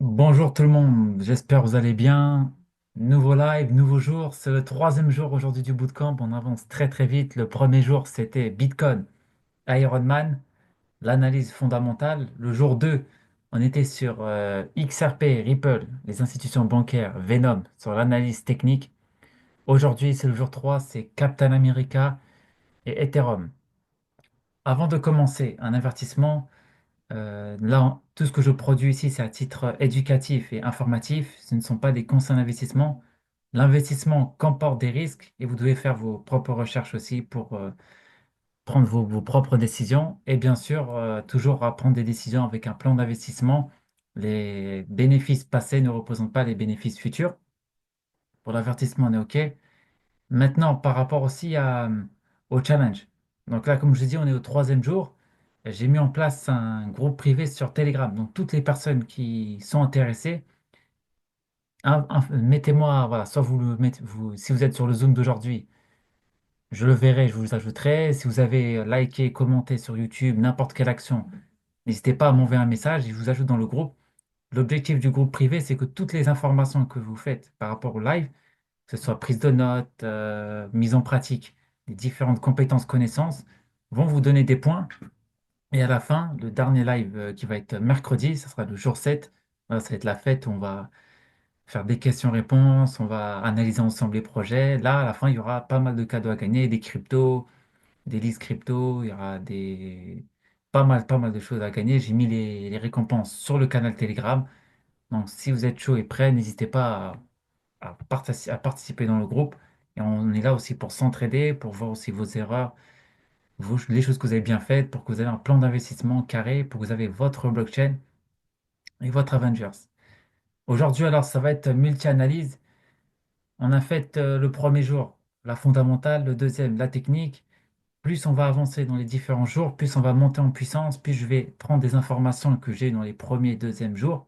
Bonjour tout le monde, j'espère que vous allez bien. Nouveau live, nouveau jour, c'est le troisième jour aujourd'hui du bootcamp, on avance très très vite. Le premier jour c'était Bitcoin, Ironman, l'analyse fondamentale. Le jour 2, on était sur XRP, Ripple, les institutions bancaires, Venom, sur l'analyse technique. Aujourd'hui c'est le jour 3, c'est Captain America et Ethereum. Avant de commencer, un avertissement. Là, tout ce que je produis ici, c'est à titre éducatif et informatif. Ce ne sont pas des conseils d'investissement. L'investissement comporte des risques et vous devez faire vos propres recherches aussi pour prendre vos propres décisions. Et bien sûr, toujours à prendre des décisions avec un plan d'investissement. Les bénéfices passés ne représentent pas les bénéfices futurs. Pour l'avertissement, on est OK. Maintenant, par rapport aussi au challenge. Donc là, comme je dis, on est au troisième jour. J'ai mis en place un groupe privé sur Telegram. Donc toutes les personnes qui sont intéressées, mettez-moi, voilà, soit vous le mettez, si vous êtes sur le Zoom d'aujourd'hui, je le verrai, je vous ajouterai. Si vous avez liké, commenté sur YouTube, n'importe quelle action, n'hésitez pas à m'envoyer un message et je vous ajoute dans le groupe. L'objectif du groupe privé, c'est que toutes les informations que vous faites par rapport au live, que ce soit prise de notes, mise en pratique, les différentes compétences, connaissances, vont vous donner des points. Et à la fin, le dernier live qui va être mercredi, ça sera le jour 7. Voilà, ça va être la fête où on va faire des questions-réponses, on va analyser ensemble les projets. Là, à la fin, il y aura pas mal de cadeaux à gagner, des cryptos, des listes crypto, il y aura pas mal de choses à gagner. J'ai mis les récompenses sur le canal Telegram. Donc, si vous êtes chaud et prêt, n'hésitez pas à participer dans le groupe. Et on est là aussi pour s'entraider, pour voir aussi vos erreurs, les choses que vous avez bien faites, pour que vous ayez un plan d'investissement carré, pour que vous ayez votre blockchain et votre Avengers. Aujourd'hui, alors, ça va être multi-analyse. On a fait le premier jour la fondamentale, le deuxième la technique. Plus on va avancer dans les différents jours, plus on va monter en puissance, plus je vais prendre des informations que j'ai dans les premiers et deuxièmes jours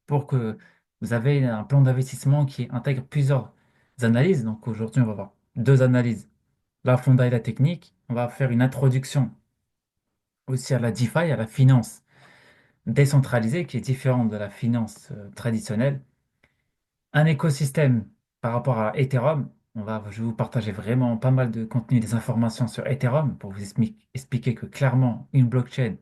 pour que vous avez un plan d'investissement qui intègre plusieurs analyses. Donc aujourd'hui, on va voir deux analyses, la fonda et la technique. On va faire une introduction aussi à la DeFi, à la finance décentralisée, qui est différente de la finance traditionnelle. Un écosystème par rapport à Ethereum. Je vais vous partager vraiment pas mal de contenu et des informations sur Ethereum pour vous expliquer que clairement, une blockchain,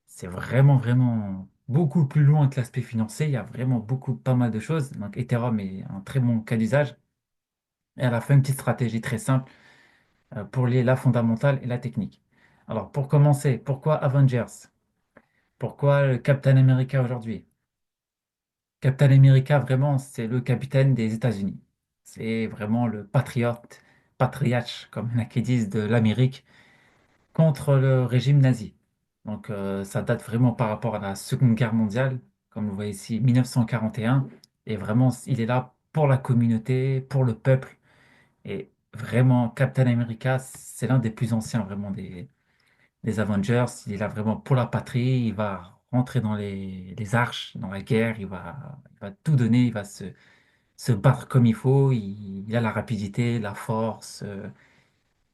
c'est vraiment beaucoup plus loin que l'aspect financier. Il y a vraiment pas mal de choses. Donc, Ethereum est un très bon cas d'usage. Et à la fin, une petite stratégie très simple pour la fondamentale et la technique. Alors, pour commencer, pourquoi Avengers? Pourquoi le Captain America aujourd'hui? Captain America, vraiment, c'est le capitaine des États-Unis. C'est vraiment le patriote, patriarche, comme il y en a qui disent, de l'Amérique contre le régime nazi. Donc, ça date vraiment par rapport à la Seconde Guerre mondiale, comme vous voyez ici, 1941. Et vraiment, il est là pour la communauté, pour le peuple. Et vraiment, Captain America, c'est l'un des plus anciens, vraiment, des Avengers. Il est là vraiment pour la patrie. Il va rentrer dans les arches, dans la guerre. Il va tout donner. Il va se battre comme il faut. Il a la rapidité, la force,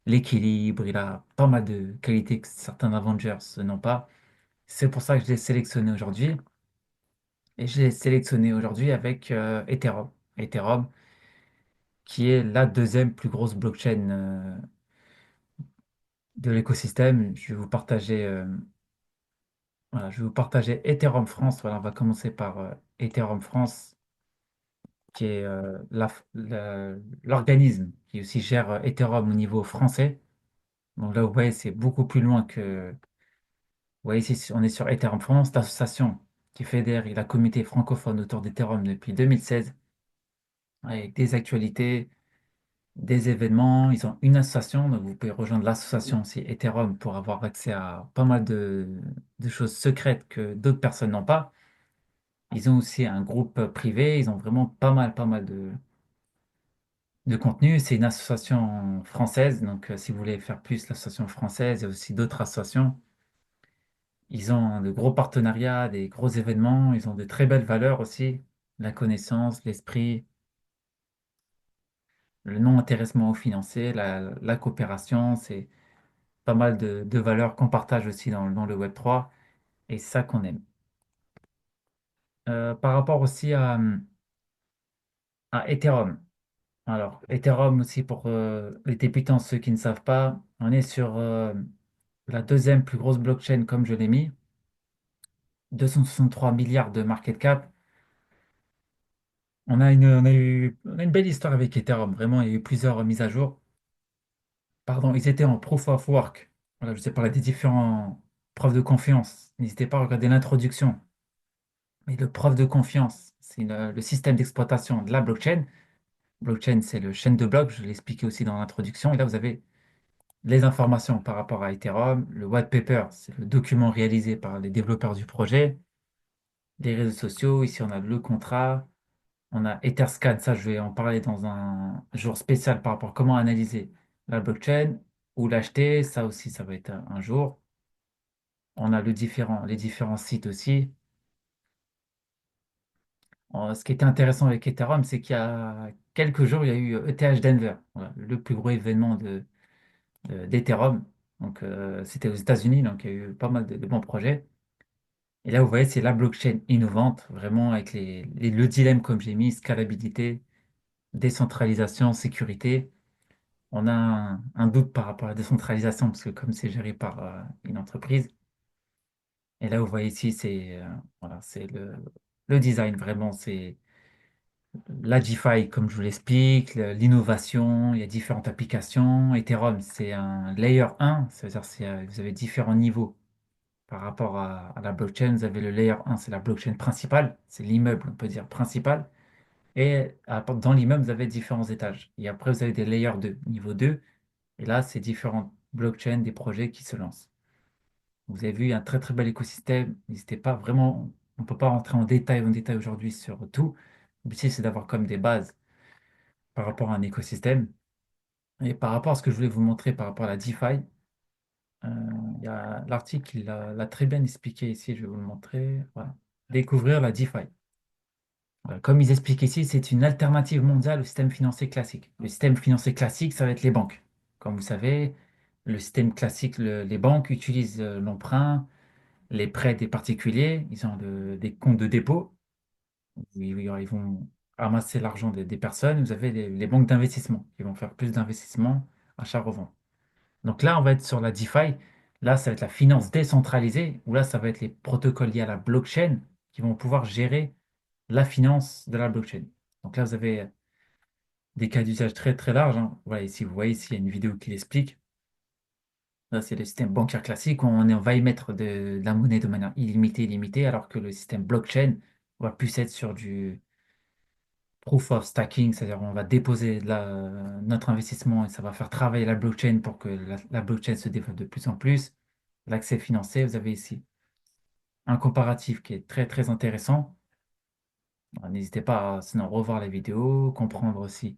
l'équilibre. Il a pas mal de qualités que certains Avengers n'ont pas. C'est pour ça que je l'ai sélectionné aujourd'hui. Et je l'ai sélectionné aujourd'hui avec Ethereum. Ethereum, qui est la deuxième plus grosse blockchain de l'écosystème. Voilà, je vais vous partager Ethereum France. Voilà, on va commencer par Ethereum France, qui est l'organisme qui aussi gère Ethereum au niveau français. Donc là, vous voyez, c'est beaucoup plus loin que. Vous voyez, ici, on est sur Ethereum France, l'association qui fédère la communauté francophone autour d'Ethereum depuis 2016, avec des actualités, des événements. Ils ont une association, donc vous pouvez rejoindre l'association aussi Ethereum pour avoir accès à pas mal de choses secrètes que d'autres personnes n'ont pas. Ils ont aussi un groupe privé, ils ont vraiment pas mal de contenu. C'est une association française, donc si vous voulez faire plus, l'association française, il y a aussi d'autres associations. Ils ont de gros partenariats, des gros événements, ils ont de très belles valeurs aussi, la connaissance, l'esprit, le non-intéressement au financier, la coopération, c'est pas mal de valeurs qu'on partage aussi dans le Web3, et c'est ça qu'on aime. Par rapport aussi à Ethereum. Alors, Ethereum aussi pour les débutants, ceux qui ne savent pas, on est sur la deuxième plus grosse blockchain comme je l'ai mis, 263 milliards de market cap. On a une belle histoire avec Ethereum, vraiment, il y a eu plusieurs mises à jour. Pardon, ils étaient en proof of work. Voilà, je sais pas, des différents preuves de confiance. N'hésitez pas à regarder l'introduction. Mais le preuve de confiance, c'est le système d'exploitation de la blockchain. Blockchain, c'est le chaîne de blocs, je l'ai expliqué aussi dans l'introduction. Et là, vous avez les informations par rapport à Ethereum. Le white paper, c'est le document réalisé par les développeurs du projet. Les réseaux sociaux, ici, on a le contrat. On a Etherscan, ça, je vais en parler dans un jour spécial par rapport à comment analyser la blockchain ou l'acheter. Ça aussi, ça va être un jour. On a les différents sites aussi. Ce qui était intéressant avec Ethereum, c'est qu'il y a quelques jours, il y a eu ETH Denver, voilà, le plus gros événement d'Ethereum. Donc, c'était aux États-Unis, donc il y a eu pas mal de bons projets. Et là, vous voyez, c'est la blockchain innovante, vraiment avec le dilemme comme j'ai mis, scalabilité, décentralisation, sécurité. On a un doute par rapport à la décentralisation, parce que comme c'est géré par une entreprise, et là, vous voyez ici, c'est voilà, c'est le design, vraiment, c'est la DeFi, comme je vous l'explique, l'innovation, il y a différentes applications. Ethereum, c'est un layer 1, c'est-à-dire vous avez différents niveaux par rapport à la blockchain. Vous avez le layer 1, c'est la blockchain principale, c'est l'immeuble, on peut dire, principal. Et dans l'immeuble, vous avez différents étages. Et après, vous avez des layers 2, niveau 2. Et là, c'est différentes blockchains, des projets qui se lancent. Vous avez vu, il y a un très très bel écosystème. N'hésitez pas, vraiment, on ne peut pas rentrer en détail aujourd'hui sur tout. L'objectif, c'est d'avoir comme des bases par rapport à un écosystème. Et par rapport à ce que je voulais vous montrer par rapport à la DeFi, euh, il y a l'article, il l'a très bien expliqué ici, je vais vous le montrer. Voilà. Découvrir la DeFi. Voilà. Comme ils expliquent ici, c'est une alternative mondiale au système financier classique. Le système financier classique, ça va être les banques. Comme vous savez, le système classique, les banques utilisent l'emprunt, les prêts des particuliers, ils ont des comptes de dépôt, ils vont ramasser l'argent des personnes. Vous avez les banques d'investissement qui vont faire plus d'investissements, achat-revente. Donc là, on va être sur la DeFi. Là, ça va être la finance décentralisée, ou là, ça va être les protocoles liés à la blockchain qui vont pouvoir gérer la finance de la blockchain. Donc là, vous avez des cas d'usage très très larges, hein. Voilà, ici, vous voyez, ici, il y a une vidéo qui l'explique. Là, c'est le système bancaire classique. On va y mettre de la monnaie de manière illimitée, alors que le système blockchain va plus être sur du proof of stacking, c'est-à-dire on va déposer notre investissement et ça va faire travailler la blockchain pour que la blockchain se développe de plus en plus. L'accès financier, vous avez ici un comparatif qui est très très intéressant. Alors, n'hésitez pas à sinon revoir les vidéos, comprendre aussi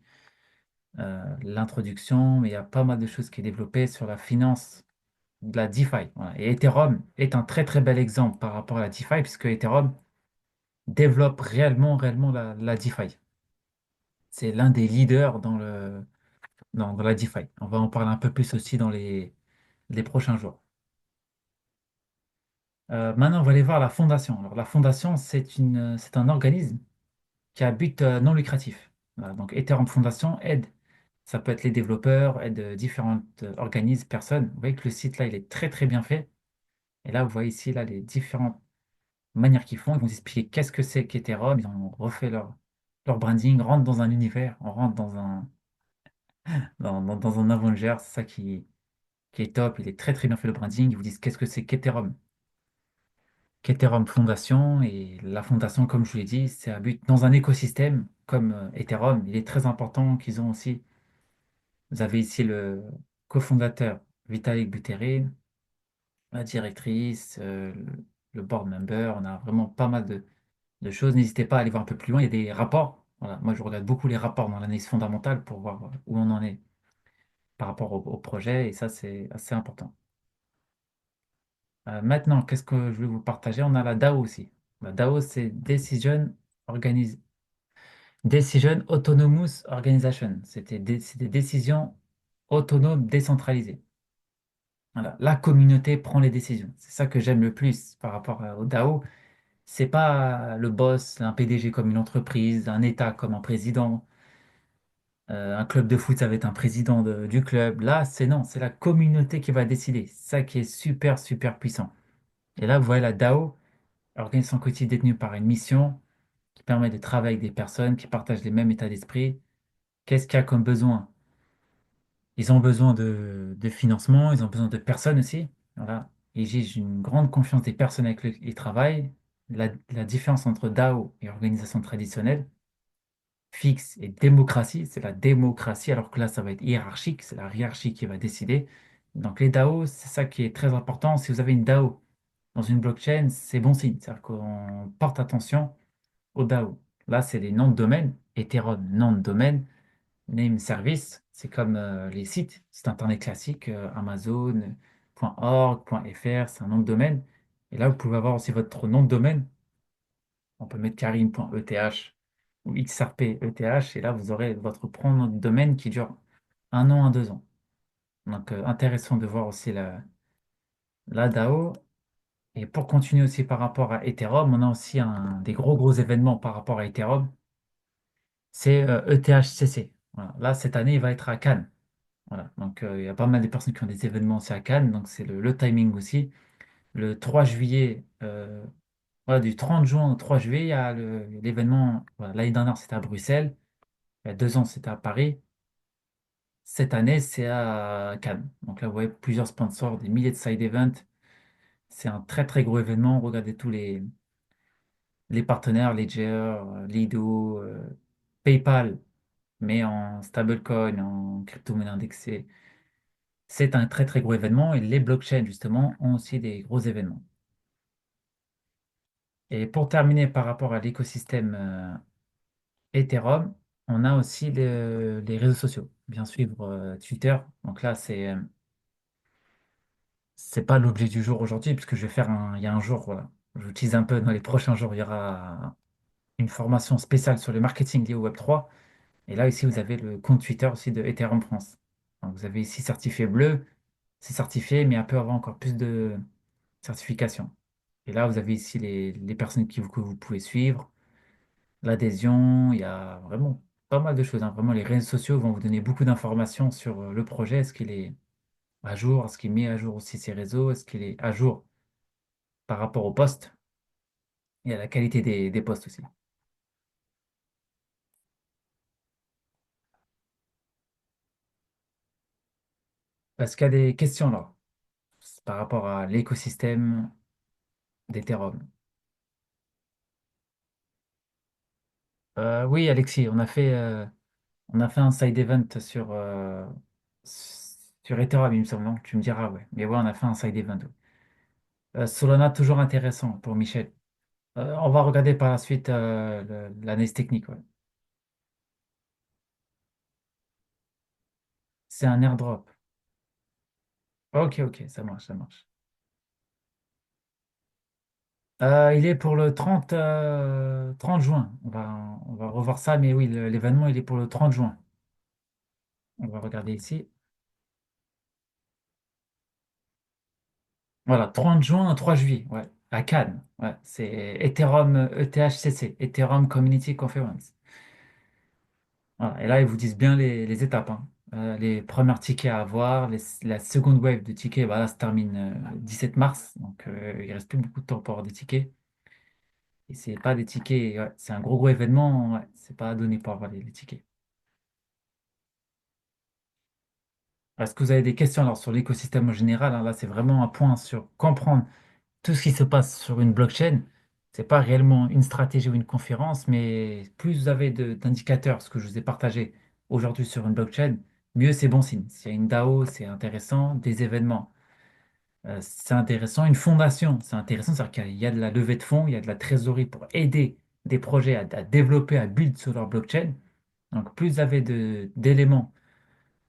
l'introduction, mais il y a pas mal de choses qui est développée sur la finance de la DeFi. Voilà. Et Ethereum est un très très bel exemple par rapport à la DeFi, puisque Ethereum développe réellement la DeFi. C'est l'un des leaders dans la DeFi. On va en parler un peu plus aussi dans les prochains jours. Maintenant, on va aller voir la fondation. Alors, la fondation, c'est un organisme qui a but non lucratif. Voilà, donc, Ethereum Foundation aide, ça peut être les développeurs, aide différents organismes, personnes. Vous voyez que le site là, il est très très bien fait. Et là, vous voyez ici là, les différentes manières qu'ils font. Ils vont vous expliquer qu'est-ce que c'est qu'Ethereum. Ils ont refait leur branding, rentre dans un univers, on rentre dans un Avenger. C'est ça qui est top. Il est très très bien fait le branding. Ils vous disent qu'est-ce que c'est qu'Ethereum Fondation. Et la fondation, comme je vous l'ai dit, c'est un but dans un écosystème comme Ethereum. Il est très important qu'ils ont aussi. Vous avez ici le cofondateur Vitalik Buterin, la directrice, le board member. On a vraiment pas mal de choses. N'hésitez pas à aller voir un peu plus loin. Il y a des rapports. Voilà. Moi, je regarde beaucoup les rapports dans l'analyse fondamentale pour voir où on en est par rapport au projet. Et ça, c'est assez important. Maintenant, qu'est-ce que je vais vous partager? On a la DAO aussi. La DAO, c'est Decision Autonomous Organization. C'est des décisions autonomes décentralisées. Voilà. La communauté prend les décisions. C'est ça que j'aime le plus par rapport au DAO. C'est pas le boss, un PDG comme une entreprise, un État comme un président, un club de foot, ça va être un président du club. Là, c'est non, c'est la communauté qui va décider. Ça qui est super, super puissant. Et là, vous voyez la DAO, organisation collective détenue par une mission qui permet de travailler avec des personnes qui partagent les mêmes états d'esprit. Qu'est-ce qu'il y a comme besoin? Ils ont besoin de financement, ils ont besoin de personnes aussi. Voilà. Et j'ai une grande confiance des personnes avec lesquelles ils travaillent. La différence entre DAO et organisation traditionnelle, fixe et démocratie, c'est la démocratie, alors que là, ça va être hiérarchique, c'est la hiérarchie qui va décider. Donc les DAO, c'est ça qui est très important. Si vous avez une DAO dans une blockchain, c'est bon signe. C'est-à-dire qu'on porte attention aux DAO. Là, c'est des noms de domaine. Ethereum, nom de domaine. Name service, c'est comme les sites internet classiques, Amazon.org, .fr, c'est un nom de domaine. Et là, vous pouvez avoir aussi votre nom de domaine. On peut mettre karim.eth ou xrp.eth et là, vous aurez votre nom de domaine qui dure 1 an à 2 ans. Donc, intéressant de voir aussi la DAO. Et pour continuer aussi par rapport à Ethereum, on a aussi des gros événements par rapport à Ethereum. C'est ETHCC. Voilà. Là, cette année, il va être à Cannes. Voilà, donc il y a pas mal de personnes qui ont des événements aussi à Cannes, donc c'est le timing aussi. Le 3 juillet, voilà, du 30 juin au 3 juillet, il y a l'événement. Voilà, l'année dernière, c'était à Bruxelles. Il y a 2 ans, c'était à Paris. Cette année, c'est à Cannes. Donc là, vous voyez plusieurs sponsors, des milliers de side events. C'est un très très gros événement. Regardez tous les partenaires, Ledger, Lido, PayPal, mais en stablecoin, en crypto-monnaie indexée. C'est un très très gros événement et les blockchains justement ont aussi des gros événements. Et pour terminer par rapport à l'écosystème Ethereum, on a aussi les réseaux sociaux. Bien suivre Twitter. Donc là, c'est pas l'objet du jour aujourd'hui puisque je vais faire il y a un jour, voilà. J'utilise un peu dans les prochains jours, il y aura une formation spéciale sur le marketing lié au Web3. Et là, ici, vous avez le compte Twitter aussi de Ethereum France. Donc vous avez ici certifié bleu, c'est certifié, mais elle peut avoir encore plus de certification. Et là, vous avez ici les personnes que vous pouvez suivre, l'adhésion, il y a vraiment pas mal de choses, hein. Vraiment, les réseaux sociaux vont vous donner beaucoup d'informations sur le projet. Est-ce qu'il est à jour? Est-ce qu'il met à jour aussi ses réseaux? Est-ce qu'il est à jour par rapport aux posts et à la qualité des posts aussi? Est-ce qu'il y a des questions là par rapport à l'écosystème d'Ethereum? Oui, Alexis, on a fait un side event sur Ethereum, il me semble, non? Tu me diras, ouais. Mais ouais, on a fait un side event. Ouais. Solana, toujours intéressant pour Michel. On va regarder par la suite l'analyse technique. Ouais. C'est un airdrop. Ok, ok, ça marche, ça marche. Il est pour le 30 juin. On va revoir ça, mais oui, l'événement, il est pour le 30 juin. On va regarder ici. Voilà, 30 juin, 3 juillet, ouais, à Cannes. Ouais, c'est Ethereum, ETHCC, Ethereum Community Conference. Voilà, et là, ils vous disent bien les étapes, hein. Les premiers tickets à avoir, la seconde wave de tickets, bah, là, se termine 17 mars, donc il reste plus beaucoup de temps pour avoir des tickets. Et c'est pas des tickets, ouais, c'est un gros événement, ouais, c'est pas donné pour avoir les tickets. Est-ce que vous avez des questions alors sur l'écosystème en général, hein? Là, c'est vraiment un point sur comprendre tout ce qui se passe sur une blockchain. C'est pas réellement une stratégie ou une conférence, mais plus vous avez d'indicateurs, ce que je vous ai partagé aujourd'hui sur une blockchain, mieux c'est bon signe. S'il y a une DAO, c'est intéressant. Des événements, c'est intéressant. Une fondation, c'est intéressant. C'est-à-dire qu'il y a de la levée de fonds, il y a de la trésorerie pour aider des projets à développer, à build sur leur blockchain. Donc, plus vous avez d'éléments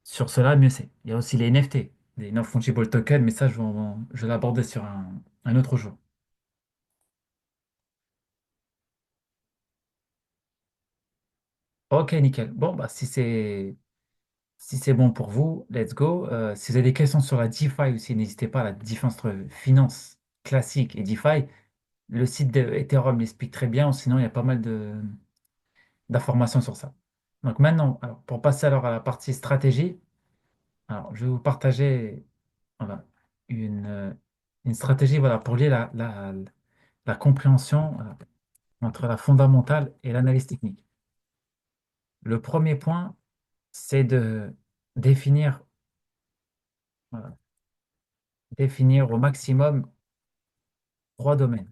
sur cela, mieux c'est. Il y a aussi les NFT, les non-fungible tokens, mais ça, je vais l'aborder sur un autre jour. Ok, nickel. Bon, bah, si c'est bon pour vous, let's go. Si vous avez des questions sur la DeFi aussi, n'hésitez pas à la différence entre finance classique et DeFi. Le site d'Ethereum l'explique très bien, sinon il y a pas mal d'informations sur ça. Donc maintenant, alors, pour passer alors à la partie stratégie, alors, je vais vous partager voilà, une stratégie voilà, pour lier la compréhension voilà, entre la fondamentale et l'analyse technique. Le premier point, c'est de définir, voilà, définir au maximum trois domaines.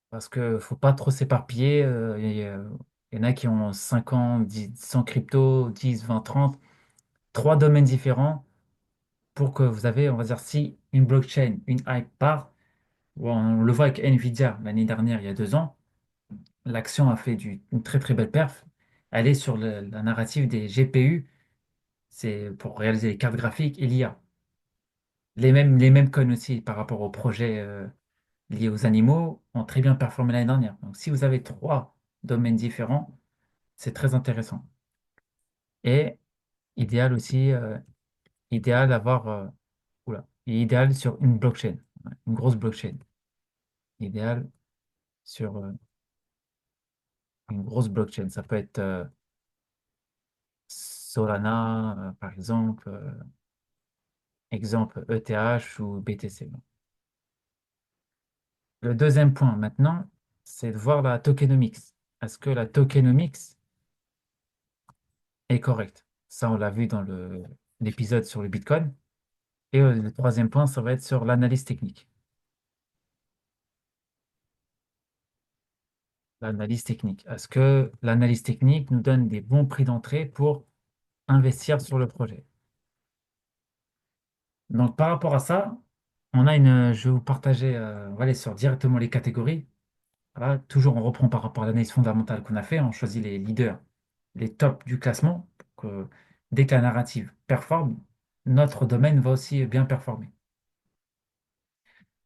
Parce qu'il ne faut pas trop s'éparpiller. Il y en a qui ont 50, 10, 100 cryptos, 10, 20, 30. Trois domaines différents pour que vous avez, on va dire, si une blockchain, une hype part, bon, on le voit avec Nvidia l'année dernière, il y a 2 ans, l'action a fait une très très belle perf. Elle est sur la narrative des GPU, c'est pour réaliser les cartes graphiques et l'IA. Les mêmes coins aussi par rapport aux projets liés aux animaux ont très bien performé l'année dernière. Donc si vous avez trois domaines différents, c'est très intéressant. Et idéal aussi, idéal d'avoir, oula, et idéal sur une blockchain, ouais, une grosse blockchain. Idéal sur une grosse blockchain. Ça peut être Solana, par exemple, exemple ETH ou BTC. Le deuxième point maintenant, c'est de voir la tokenomics. Est-ce que la tokenomics est correcte? Ça, on l'a vu dans l'épisode sur le Bitcoin. Et le troisième point, ça va être sur l'analyse technique. L'analyse technique. Est-ce que l'analyse technique nous donne des bons prix d'entrée pour investir sur le projet? Donc, par rapport à ça, je vais vous partager, on va aller sur directement les catégories. Voilà, toujours, on reprend par rapport à l'analyse fondamentale qu'on a fait. On choisit les leaders, les tops du classement. Pour que, dès que la narrative performe, notre domaine va aussi bien performer.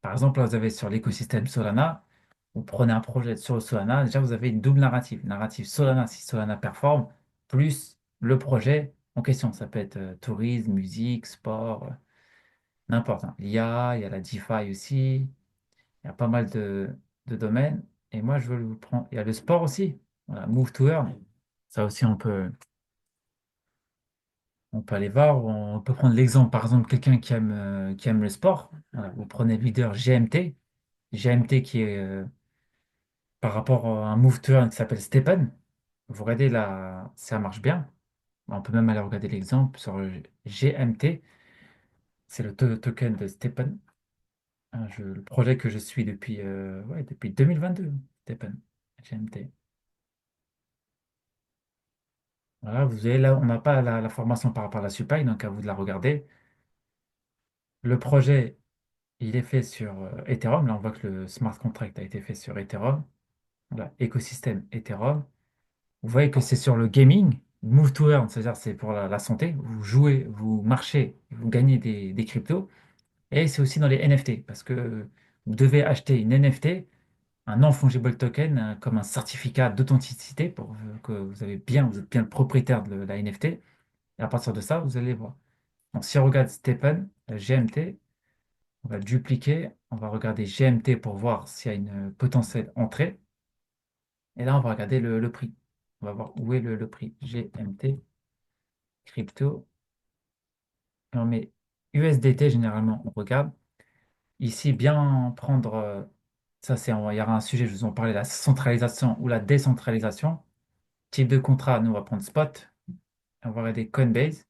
Par exemple, là, vous avez sur l'écosystème Solana, vous prenez un projet sur Solana, déjà vous avez une double narrative. Narrative Solana, si Solana performe, plus le projet en question. Ça peut être tourisme, musique, sport, n'importe, hein. L'IA, il y a la DeFi aussi, il y a pas mal de domaines. Et moi, je veux vous prendre. Il y a le sport aussi, voilà, Move to Earn. Ça aussi, on peut aller voir. On peut prendre l'exemple, par exemple, quelqu'un qui aime le sport. Voilà, vous prenez le leader GMT. GMT qui est par rapport à un move turn qui s'appelle Stepen. Vous regardez là, ça marche bien. On peut même aller regarder l'exemple sur le GMT. C'est le token de Stepen. Le projet que je suis depuis 2022. Stepen, GMT. Voilà, vous voyez là, on n'a pas la formation par rapport à la supply, donc à vous de la regarder. Le projet, il est fait sur Ethereum. Là, on voit que le smart contract a été fait sur Ethereum. Voilà, écosystème Ethereum. Vous voyez que c'est sur le gaming. Move to earn, c'est-à-dire c'est pour la santé. Vous jouez, vous marchez, vous gagnez des cryptos. Et c'est aussi dans les NFT, parce que vous devez acheter une NFT, un non-fungible token, comme un certificat d'authenticité pour que vous êtes bien le propriétaire de la NFT. Et à partir de ça, vous allez voir. Donc si on regarde Stephen, GMT, on va le dupliquer. On va regarder GMT pour voir s'il y a une potentielle entrée. Et là, on va regarder le prix. On va voir où est le prix. GMT. Crypto, et on met USDT généralement, on regarde. Ici, bien prendre, ça c'est, il y aura un sujet, je vous en parlais, la centralisation ou la décentralisation. Type de contrat, nous on va prendre spot, on va regarder Coinbase,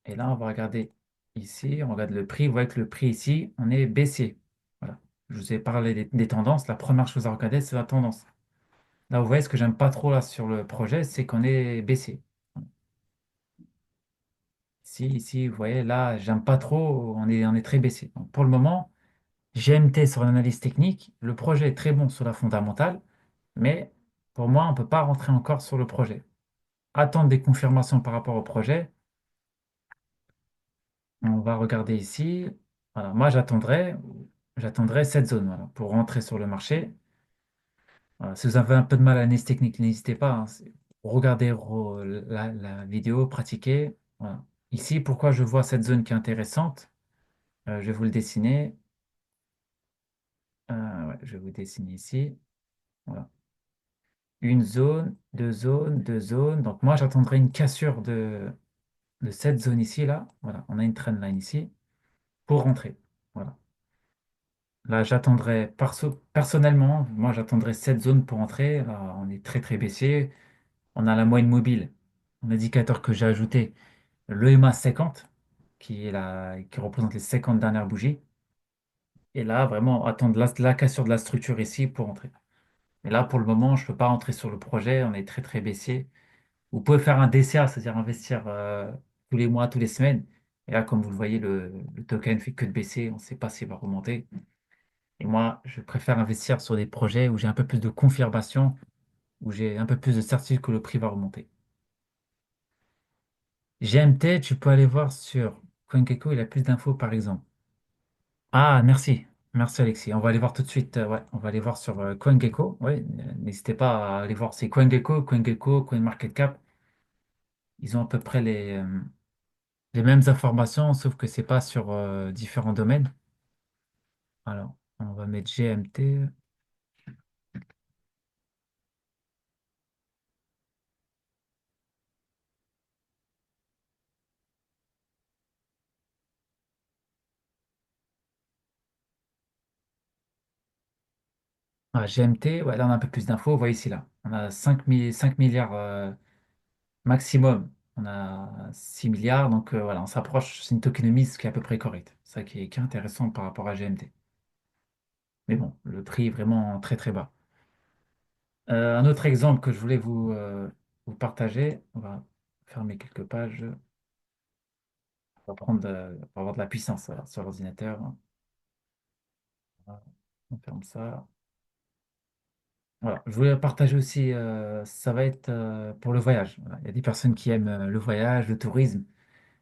et là on va regarder ici, on regarde le prix, vous voyez que le prix ici, on est baissier. Voilà. Je vous ai parlé des tendances, la première chose à regarder, c'est la tendance. Là, vous voyez, ce que j'aime pas trop là sur le projet, c'est qu'on est baissier. Ici, vous voyez, là, j'aime pas trop, on est très baissé. Donc, pour le moment, GMT sur l'analyse technique, le projet est très bon sur la fondamentale, mais pour moi, on ne peut pas rentrer encore sur le projet. Attendre des confirmations par rapport au projet. On va regarder ici. Voilà, moi, j'attendrai cette zone voilà, pour rentrer sur le marché. Voilà, si vous avez un peu de mal à l'analyse technique, n'hésitez pas, hein, regardez la vidéo, pratiquez. Voilà. Ici, pourquoi je vois cette zone qui est intéressante, je vais vous le dessiner. je vous dessine ici. Voilà. Une zone, deux zones, deux zones. Donc moi, j'attendrai une cassure de cette zone ici, là. Voilà, on a une trendline ici pour rentrer. Voilà. Là, personnellement, moi, j'attendrai cette zone pour entrer. Là, on est très, très baissier. On a la moyenne mobile, un indicateur que j'ai ajouté, l'EMA 50, qui représente les 50 dernières bougies. Et là, vraiment, attendre la cassure de la structure ici pour entrer. Et là, pour le moment, je ne peux pas entrer sur le projet. On est très, très baissier. Vous pouvez faire un DCA, c'est-à-dire investir tous les mois, tous les semaines. Et là, comme vous le voyez, le token fait que de baisser. On ne sait pas s'il va remonter. Et moi, je préfère investir sur des projets où j'ai un peu plus de confirmation, où j'ai un peu plus de certitude que le prix va remonter. GMT, tu peux aller voir sur CoinGecko, il a plus d'infos par exemple. Ah, merci. Merci Alexis. On va aller voir tout de suite. Ouais, on va aller voir sur CoinGecko. Ouais, n'hésitez pas à aller voir. C'est CoinGecko, CoinGecko, CoinMarketCap. Ils ont à peu près les mêmes informations, sauf que c'est pas sur différents domaines. Alors, on va mettre GMT. Ah, GMT, ouais, là on a un peu plus d'infos. Vous voyez ici là. On a 5 milliards maximum. On a 6 milliards. Donc voilà, on s'approche. C'est une tokenomics qui est à peu près correcte. Ça qui est intéressant par rapport à GMT. Mais bon, le prix est vraiment très très bas. Un autre exemple que je voulais vous partager. On va fermer quelques pages. On va avoir de la puissance voilà, sur l'ordinateur. Voilà, on ferme ça. Voilà. Je voulais partager aussi, ça va être pour le voyage. Voilà. Il y a des personnes qui aiment le voyage, le tourisme.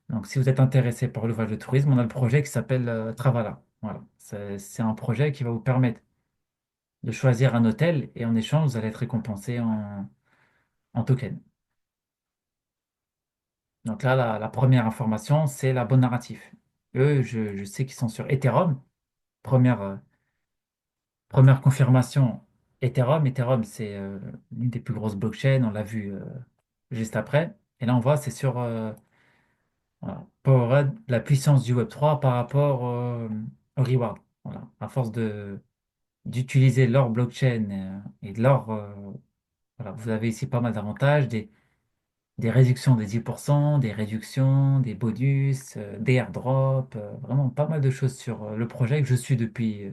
Donc, si vous êtes intéressé par le voyage, le tourisme, on a le projet qui s'appelle Travala. Voilà. C'est un projet qui va vous permettre de choisir un hôtel et en échange, vous allez être récompensé en token. Donc là, la première information, c'est la bonne narratif. Eux, je sais qu'ils sont sur Ethereum. Première, première confirmation, Ethereum. Ethereum, c'est l'une des plus grosses blockchains. On l'a vu juste après. Et là, on voit, c'est sur voilà, Powerade, la puissance du Web3 par rapport au reward. Voilà. À force d'utiliser leur blockchain et de leur... voilà, vous avez ici pas mal d'avantages, des réductions de 10%, des réductions, des bonus, des airdrops, vraiment pas mal de choses sur le projet que je suis depuis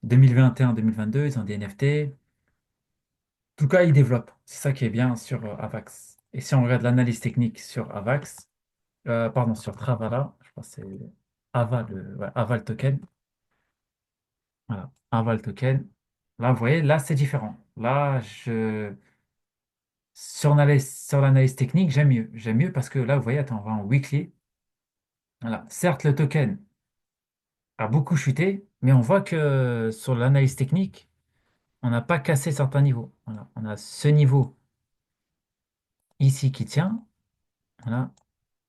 2021-2022. Ils ont des NFT. En tout cas, ils développent. C'est ça qui est bien sur Avax. Et si on regarde l'analyse technique sur Avax, pardon, sur Travala, je crois que c'est ouais, Ava le token. Voilà, Ava le token. Là, vous voyez, là, c'est différent. Là, sur l'analyse technique, j'aime mieux. J'aime mieux parce que là, vous voyez, attends, on va en weekly. Voilà. Certes, le token a beaucoup chuté, mais on voit que sur l'analyse technique, on n'a pas cassé certains niveaux. Voilà. On a ce niveau ici qui tient. Voilà.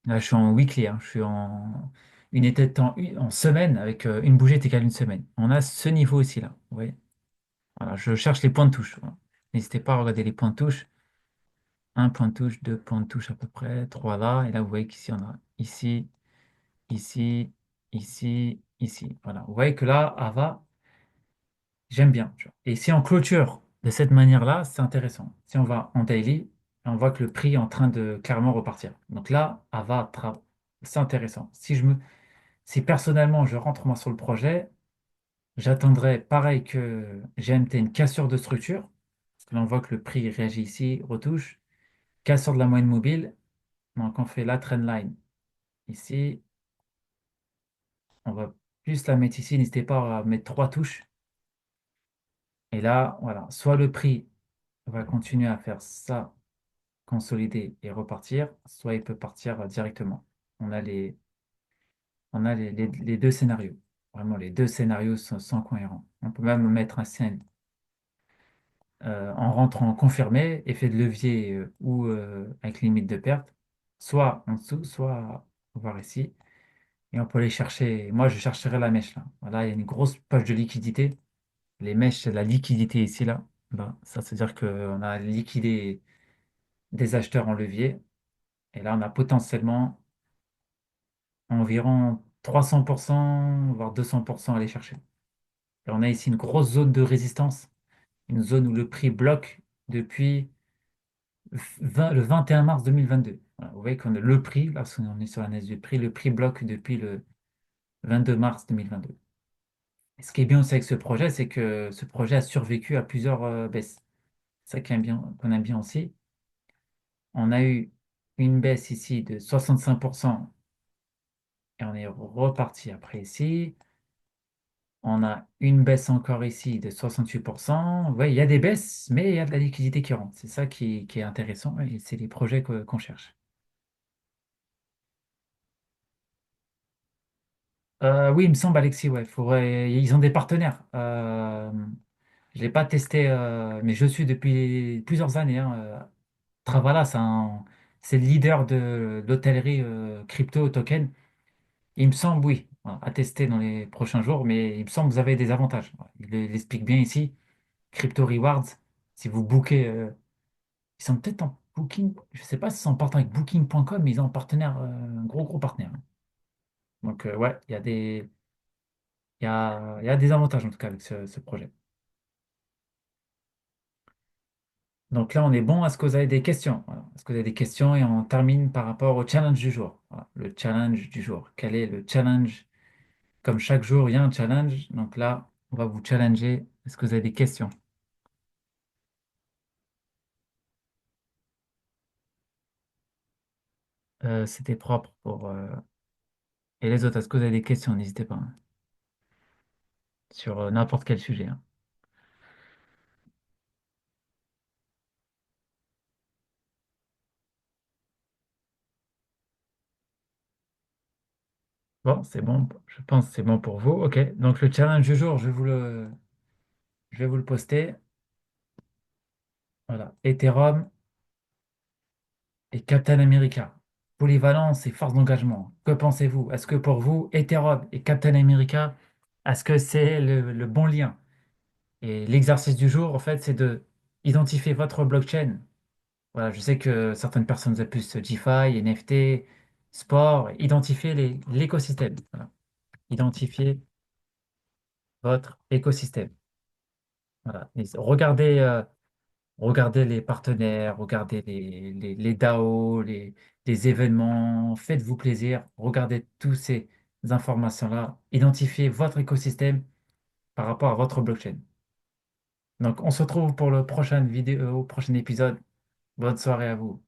Là, je suis en weekly, hein. Je suis en une étape en semaine avec une bougie est égale à une semaine. On a ce niveau ici là. Vous voyez. Voilà. Je cherche les points de touche. Voilà. N'hésitez pas à regarder les points de touche. Un point de touche, deux points de touche à peu près, trois là. Et là, vous voyez qu'ici, on a ici, ici, ici, ici. Voilà. Vous voyez que là, Ava, j'aime bien. Tu vois. Et si on clôture de cette manière-là, c'est intéressant. Si on va en daily, on voit que le prix est en train de clairement repartir. Donc là, Ava, c'est intéressant. Si personnellement je rentre moi sur le projet, j'attendrai pareil que GMT une cassure de structure. Parce que là, on voit que le prix réagit ici, retouche. Cassure de la moyenne mobile. Donc on fait la trendline ici. On va plus la mettre ici. N'hésitez pas à mettre trois touches. Et là, voilà, soit le prix va continuer à faire ça, consolider et repartir, soit il peut partir directement. On a les deux scénarios. Vraiment, les deux scénarios sont cohérents. On peut même mettre un signe en rentrant confirmé, effet de levier ou avec limite de perte, soit en dessous, soit voir ici. Et on peut aller chercher. Moi, je chercherai la mèche là. Voilà, il y a une grosse poche de liquidité. Les mèches, c'est la liquidité ici, là. Ben, ça veut dire qu'on a liquidé des acheteurs en levier. Et là, on a potentiellement environ 300%, voire 200% à aller chercher. Et on a ici une grosse zone de résistance, une zone où le prix bloque depuis le 21 mars 2022. Voilà, vous voyez qu'on a le prix, là, si on est sur l'analyse du prix, le prix bloque depuis le 22 mars 2022. Et ce qui est bien aussi avec ce projet, c'est que ce projet a survécu à plusieurs baisses. C'est ça qu'on aime bien aussi. On a eu une baisse ici de 65% et on est reparti après ici. On a une baisse encore ici de 68%. Ouais, il y a des baisses, mais il y a de la liquidité qui rentre. C'est ça qui est intéressant et c'est les projets qu'on cherche. Oui, il me semble, Alexis, ouais, ils ont des partenaires. Je ne l'ai pas testé, mais je suis depuis plusieurs années, hein. Travala, c'est le leader de l'hôtellerie crypto token. Il me semble, oui, voilà, à tester dans les prochains jours, mais il me semble que vous avez des avantages. Voilà, il l'explique bien ici. Crypto Rewards, si vous bookez, ils sont peut-être en Booking, je ne sais pas s'ils sont en partenariat avec Booking.com, mais ils ont un partenaire, un gros partenaire. Donc, ouais, il y a des avantages en tout cas avec ce projet. Donc là, on est bon. Est-ce que vous avez des questions? Voilà. Est-ce que vous avez des questions? Et on termine par rapport au challenge du jour. Voilà. Le challenge du jour. Quel est le challenge? Comme chaque jour, il y a un challenge. Donc là, on va vous challenger. Est-ce que vous avez des questions? C'était propre pour... Et les autres, est-ce que vous avez des questions? N'hésitez pas, hein, sur n'importe quel sujet, hein. Bon, c'est bon. Je pense que c'est bon pour vous. OK. Donc le challenge du jour, je vais vous le poster. Voilà. Ethereum et Captain America. Polyvalence et force d'engagement. Que pensez-vous? Est-ce que pour vous, Ethereum et Captain America, est-ce que c'est le bon lien? Et l'exercice du jour, en fait, c'est de identifier votre blockchain. Voilà, je sais que certaines personnes ont plus DeFi, NFT, sport, identifier l'écosystème. Voilà. Identifier votre écosystème. Voilà. Et regardez les partenaires, regardez les DAO, les événements, faites-vous plaisir, regardez toutes ces informations-là, identifiez votre écosystème par rapport à votre blockchain. Donc, on se retrouve pour le prochain vidéo, au prochain épisode. Bonne soirée à vous.